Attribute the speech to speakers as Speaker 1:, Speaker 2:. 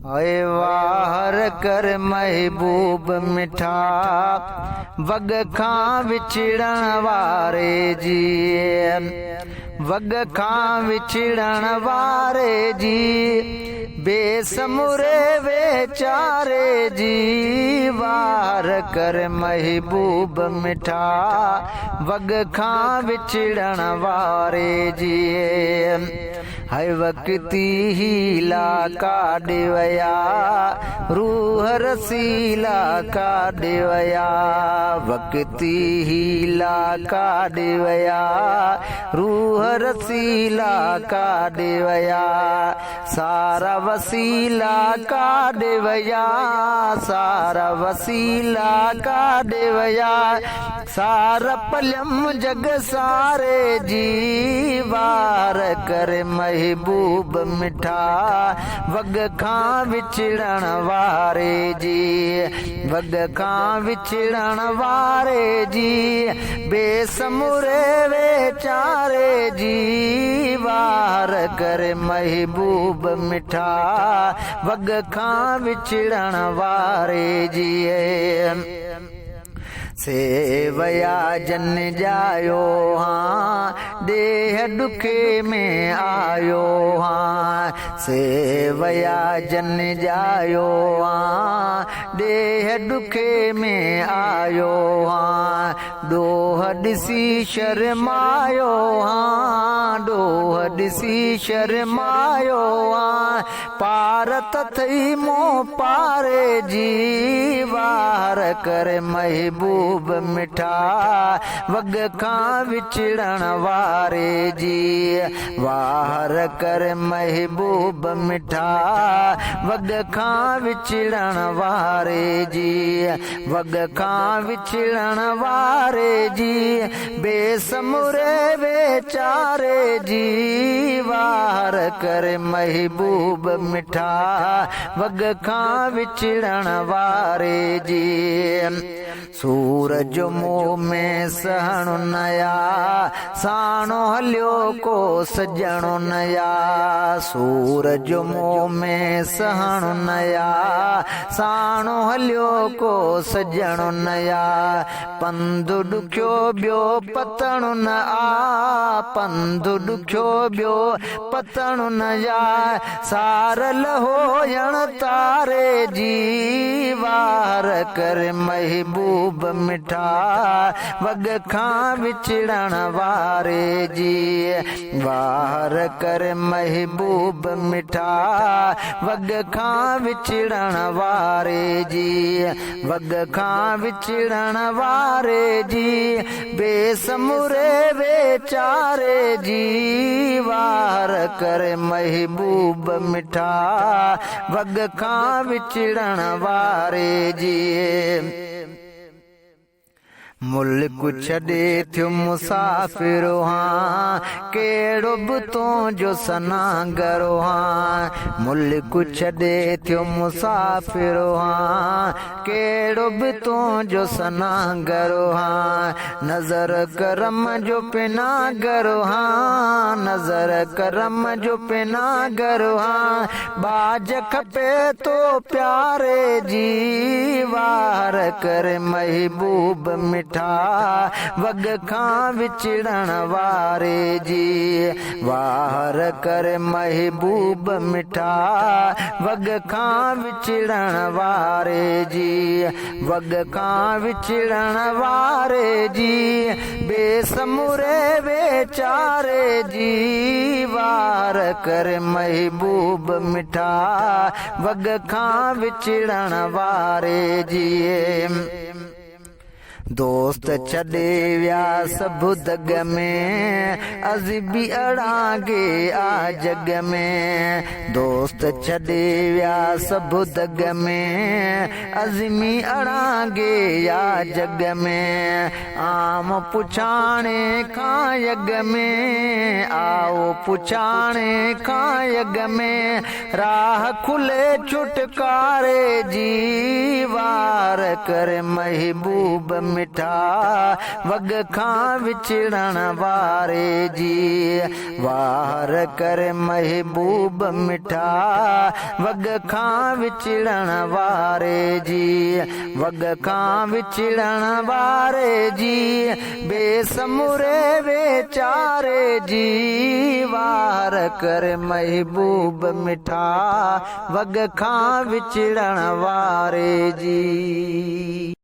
Speaker 1: ऐ वार कर महबूब मिठा वग खां विछड़ण वारे जी, वग खां विछड़ण वारे जी, बेसमुरे वेचारे जी, वार कर महबूब मिठा वग खां विछड़ण वारे जी। है वक्ती हीला काॾ वया रूह रसीला काॾ वया, वक्ती हीला काॾ वया रूह रसीला काॾ वया, सारा वसीला काॾ वया, सारा वसीला काॾ वया, सारा पलम जग सारे जी, वार कर महबूब मिठा वग खां विछड़ण वारे जी, वग खां विछड़ण वारे जी, बेसमुरे वेचारे जी, वार कर महबूब मिठा वग खां विछड़ण वारे जी। सेवया जन जायो हाँ देह दुखे में आयो हाँ, सेवया जन जायो हाँ देह दुखे में आयो हाँ, डोह ॾिसी शर्मायो हाँ, डोह ॾिसी शर्मायो हाँ, पार तथई मों पारे जी, वार कर महबूब मिठा वग खां विछड़ण वारे जी, वार कर महबूब मिठा वग खां विछड़ण वारे जी, वग खां विछड़ण वारे जी, बेसमुरे वेचारे जी, वार कर महबूब मिठा वग खां विछड़ण वारे जी। सूरज मुंह में सहणो नया साणो हलियो को सजणो नया, सूरज मुंह में सहणो नया साणो हलियो को सजणो नया, पंधु ॾुखियो ॿियो पतणो न आ, पंधु ॾुखियो ॿियो पतणो न आ, सारल होयण तारे जी, वार कर महबूब मिठा वग खां विछड़ण वारे जी, वार कर महबूब मिठा वग खां विछड़ण वारे जी, वग खां विछड़ण वारे जी, बेसमुरे वेचारे जी, वार कर महबूब मिठा वग खां विछड़ण वारे जी। मुल्क छॾे थियो मुसाफ़िर हाँ कहिड़ो बि तुंहिंजो सनागर हाँ, मुल्क छॾे थियो मुसाफ़िर हाँ कहिड़ो बि तुंहिंजो सनागर हाँ, नज़र करम जो पिनागर हाँ, नज़र करम जो पिनागर हाँ, बाज खपे तो प्यारे जी, वार कर महबूब मिठा वग खां विछड़ण वारे जी, वार कर महबूब मिठा वग खां विछड़ण वारे जी, वग खां विछड़ण वारे जी, बेसमुरे वेचारे जी, वार कर महबूब मिठा वग खां विछड़ण वारे जी। दोस्त छॾे विया सभु दग में अज़बी अड़ांगे आ जग में, दोस्त छॾे विया सभु दग में अज़मी अड़ांगे आ जग में, आम पुछाणे खां यग में, आओ पुछाणे खां यग में, राह खुले छुटकारे जी, वार कर महबूब मिठा वग खां विछड़ण वारे जी वार कर महबूब मिठा वग खां विछड़ण वारे जी वग खां विछड़ण वारे जी बेसमुरे वेचारे जी वार कर महबूब मिठा वग खां विछड़ण वारे जी।